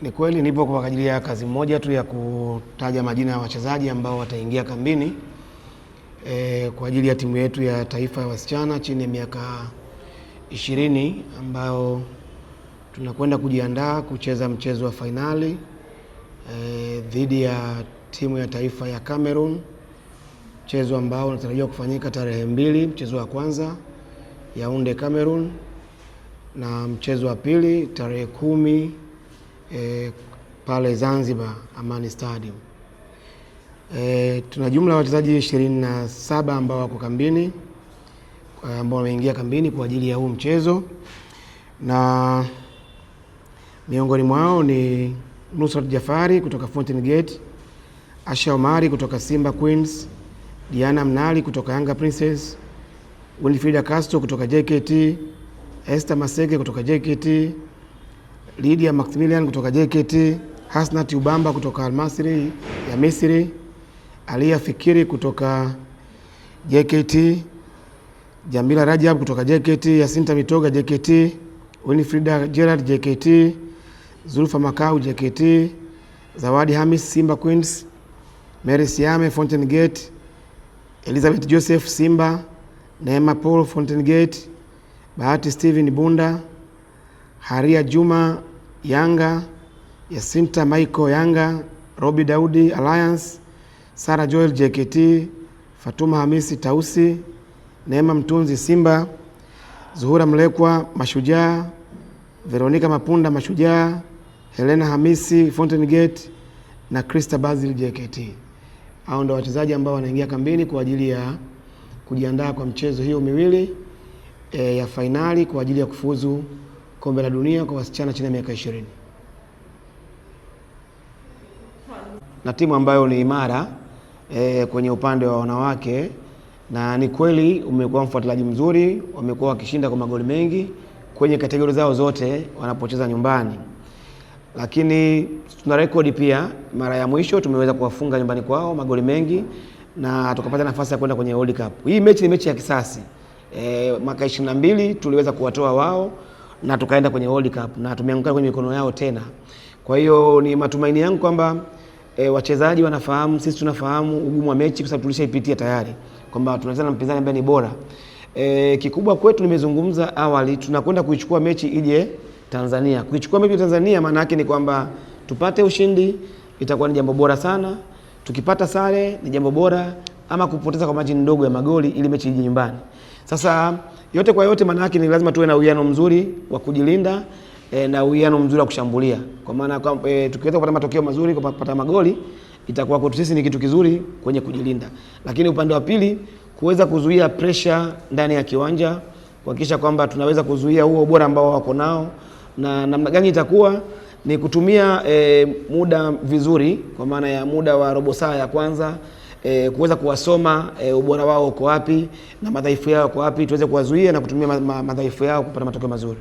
Ni kweli nipo kwa ajili ya kazi moja tu ya kutaja majina ya wachezaji ambao wataingia kambini kwa ajili ya timu yetu ya taifa ya wasichana chini ya miaka 20 ambao tunakwenda kujiandaa kucheza mchezo wa fainali dhidi ya timu ya taifa ya Cameroon, mchezo ambao unatarajiwa kufanyika tarehe 2, mchezo wa kwanza Yaounde Cameroon, na mchezo wa pili tarehe 10 pale Zanzibar Amani Stadium. Tuna jumla ya wachezaji 27 ambao wako kambini, ambao wameingia kambini kwa ajili ya huu mchezo, na miongoni mwao ni Nusrat Jafari kutoka Fountain Gate, Asha Omari kutoka Simba Queens, Diana Mnali kutoka Yanga Princess, Winfrida Castro kutoka JKT, Esther Maseke kutoka JKT, Lydia Maximilian kutoka JKT, Hasnat Ubamba kutoka Al-Masry ya Misri, Alia Fikiri kutoka JKT, Jamila Rajab kutoka JKT, Yasinta Mitoga JKT, Winfrida Gerard JKT, Zulfa Makau JKT, Zawadi Hamis Simba Queens, Mary Siame Fountain Gate, Elizabeth Joseph Simba, Neema Paul Fountain Gate, Bahati Steven Bunda, Haria Juma Yanga, Yasinta Michael Yanga, Robi Daudi Alliance, Sarah Joel JKT, Fatuma Hamisi Tausi, Neema Mtunzi Simba, Zuhura Mlekwa Mashujaa, Veronica Mapunda Mashujaa, Helena Hamisi Fountain Gate na Krista Basil JKT. Hao ndio wachezaji ambao wanaingia kambini kwa ajili ya kujiandaa kwa mchezo hiyo miwili ya fainali kwa ajili ya kufuzu kombe la dunia kwa wasichana chini ya miaka 20. Na timu ambayo ni imara kwenye upande wa wanawake, na ni kweli umekuwa mfuatiliaji mzuri, wamekuwa wakishinda kwa magoli mengi kwenye kategori zao zote wanapocheza nyumbani. Lakini tuna rekodi pia, mara ya mwisho tumeweza kuwafunga nyumbani kwao magoli mengi na tukapata nafasi ya kwenda kwenye World Cup. Hii mechi ni mechi ya kisasi. Mwaka 22 tuliweza kuwatoa wao na tukaenda kwenye World Cup na tumeanguka kwenye mikono yao tena. Kwa hiyo ni matumaini yangu kwamba wachezaji wanafahamu, sisi tunafahamu ugumu wa mechi kwa sababu tulishaipitia tayari, kwamba tunacheza na mpinzani ambaye ni bora. Kikubwa kwetu, nimezungumza awali, tunakwenda kuichukua mechi ije Tanzania. Kuichukua mechi Tanzania maana yake ni kwamba tupate ushindi, itakuwa ni jambo bora sana. Tukipata sare ni jambo bora, ama kupoteza kwa margin ndogo ya magoli ili mechi ije nyumbani. Sasa yote kwa yote, maana yake ni lazima tuwe na uwiano mzuri wa kujilinda na uwiano mzuri wa kushambulia. Kwa maana tukiweza kupata matokeo mazuri, kupata magoli, itakuwa kwetu sisi ni kitu kizuri kwenye kujilinda. Lakini upande wa pili, kuweza kuzuia pressure ndani ya kiwanja, kuhakikisha kwamba tunaweza kuzuia huo ubora ambao wako nao, na namna gani itakuwa ni kutumia muda vizuri, kwa maana ya muda wa robo saa ya kwanza, kuweza kuwasoma ubora wao uko wapi na madhaifu yao uko wapi, tuweze kuwazuia na kutumia madhaifu yao kupata matokeo mazuri.